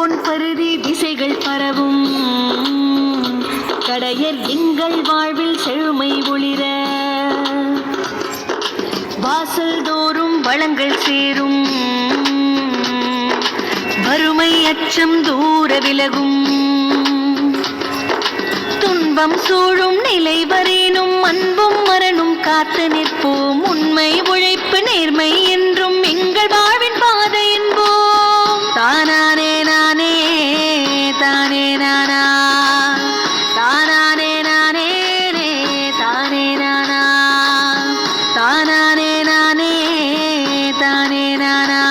பொன் பருதி திசைகள் பரவும் கடையர் எங்கள் வாழ்வில் செழுமை ஒளிர வாசல் தோறும் வளங்கள் சேரும் வறுமை அச்சம் தூர விலகும் துன்பம் சூழும் நிலை வரேனும் அன்பும் மரணும் காத்து நிற்போம் உண்மை உழைப்பு நேர்மை என்றும் எங்கள் வாழ்வின் பாதை என்போம் தானானே நானே தானே நானா தானானே நானே தானே நானா தானானே நானே தானே நானா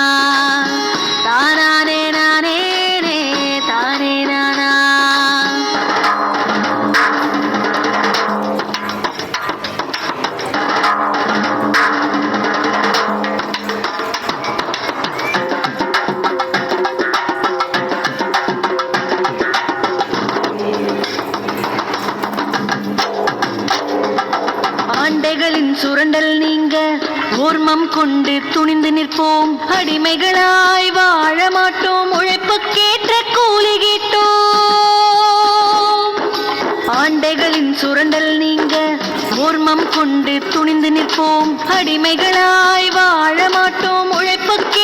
தானானே நானே தானே நானா. ஆண்டைகளின் சுரண்டல் நீங்க ஓர்மம் கொண்டு துணிந்து நிற்போம் அடிமைகளாய் வாழ மாட்டோம் உழைப்புக்கேற்ற கூலி கேட்டோம் ஆண்டைகளின் சுரண்டல் நீங்க ஓர்மம் கொண்டு துணிந்து நிற்போம் அடிமைகளாய் வாழ மாட்டோம் உழைப்புக்கே